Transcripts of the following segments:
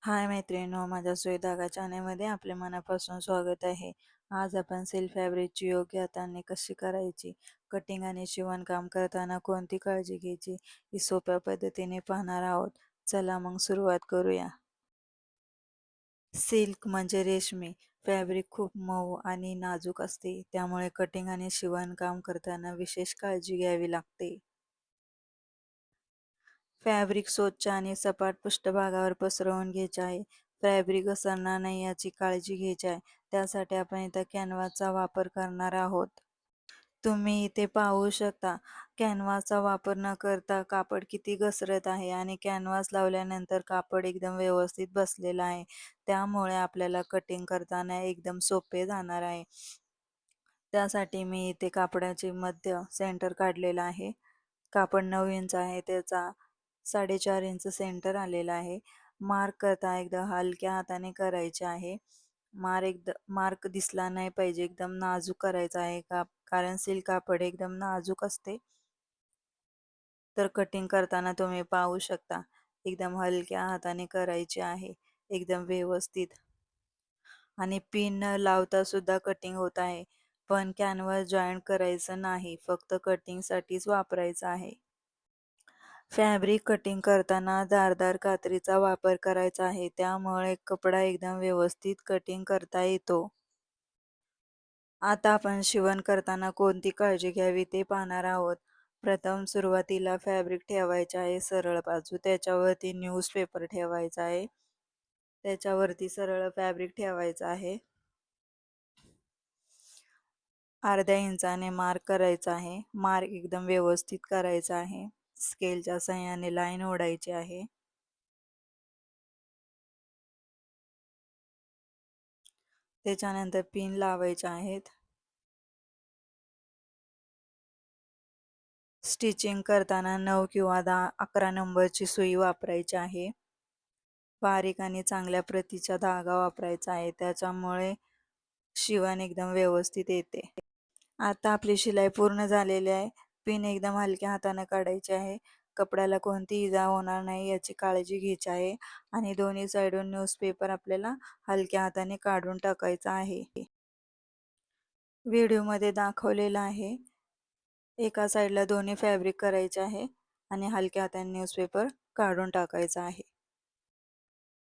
हाय मैत्रिणींनो, माझ्या सुई धागा चॅनलमध्ये आपले मनापासून स्वागत आहे. आज आपण सिल्क फॅब्रिकची योग्य हाताने कशी करायची, कटिंग आणि शिवणकाम करताना कोणती काळजी घ्यायची, ही सोप्या पद्धतीने पाहणार आहोत. चला मग सुरुवात करूया. सिल्क म्हणजे रेशमी फॅब्रिक खूप मऊ आणि नाजूक असते, त्यामुळे कटिंग आणि शिवणकाम करताना विशेष काळजी घ्यावी लागते. फॅब्रिक स्वच्छ आणि सपाट पृष्ठभागावर पसरवून घ्यायचे आहे. फॅब्रिक घसरणार नाही याची काळजी घ्यायची आहे. त्यासाठी आपण इथं कॅनव्हासचा वापर करणार आहोत. तुम्ही इथे पाहू शकता, कॅनव्हासचा वापर न करता कापड किती घसरत आहे आणि कॅनव्हास लावल्यानंतर कापड एकदम व्यवस्थित बसलेलं आहे. त्यामुळे आपल्याला कटिंग करताना एकदम सोपे जाणार आहे. त्यासाठी मी इथे कापडाचे मध्य सेंटर काढलेला आहे. कापड 9 इंच आहे, त्याचा 4.5 इंच सेंटर आलेला आहे. मार्क करता एकदा हलक्या हाताने करायचे आहे. मार्क दिसला नाही पाहिजे, एकदम नाजूक करायचा आहे कारण सिल्क कापड एकदम नाजूक असते. तर कटिंग करताना तुम्ही पाहू शकता, एकदम हलक्या हाताने करायचे आहे, एकदम व्यवस्थित. आणि पिन न लावता सुद्धा कटिंग होत आहे. पण कॅनव्हास जॉईंट करायचं नाही, फक्त कटिंगसाठीच वापरायचं आहे. फॅब्रिक कटिंग करताना धारदार कात्रीचा वापर करायचा आहे, त्यामुळे कपडा एकदम व्यवस्थित कटिंग करता येतो. आता आपण शिवण करताना कोणती काळजी घ्यावी ते पाहणार आहोत. प्रथम सुरुवातीला फॅब्रिक ठेवायचे आहे सरळ बाजू, त्याच्यावरती न्यूजपेपर ठेवायचा आहे. त्याच्यावरती सरळ फॅब्रिक ठेवायचं आहे. अर्ध्या इंचाने मार्क करायचा आहे. मार्क एकदम व्यवस्थित करायचा आहे. स्केलच्या सहाय्याने लाईन ओढायची आहे. त्याच्यानंतर पिन लावायचे आहेत. स्टिचिंग करताना 9 किंवा 11 नंबरची सुई वापरायची आहे. बारीक आणि चांगल्या प्रतीचा धागा वापरायचा आहे, त्याच्यामुळे शिवण एकदम व्यवस्थित येते. आता आपली शिलाई पूर्ण झालेली आहे. पिन एकदम हलक्या हाताने काढायची आहे. कपड्याला कोणती इजा होणार नाही याची काळजी घ्यायची आहे आणि दोन्ही साईडून न्यूजपेपर आपल्याला हलक्या हाताने काढून टाकायचा आहे. व्हिडिओमध्ये दाखवलेलं आहे. एका साईडला दोन्ही फॅब्रिक करायचे आहे आणि हलक्या हाताने न्यूजपेपर काढून टाकायचा आहे.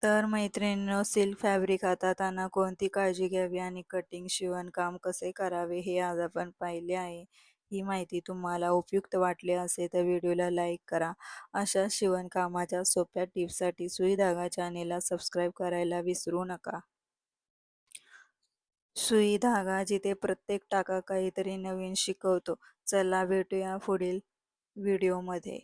तर मैत्रिणींनो, सिल्क फॅब्रिक हाताळताना कोणती काळजी घ्यावी आणि कटिंग शिवणकाम कसे करावे हे आज आपण पाहिले आहे. ही माहिती तुम्हाला उपयुक्त वाटली असेल तर व्हिडिओला लाईक करा. अशा शिवणकामाच्या सोप्या टिप्ससाठी सुई धागा चॅनेलला सबस्क्राईब करायला विसरू नका. सुई धागा, जिथे प्रत्येक टाका काहीतरी नवीन शिकवतो. चला भेटूया पुढील व्हिडिओमध्ये.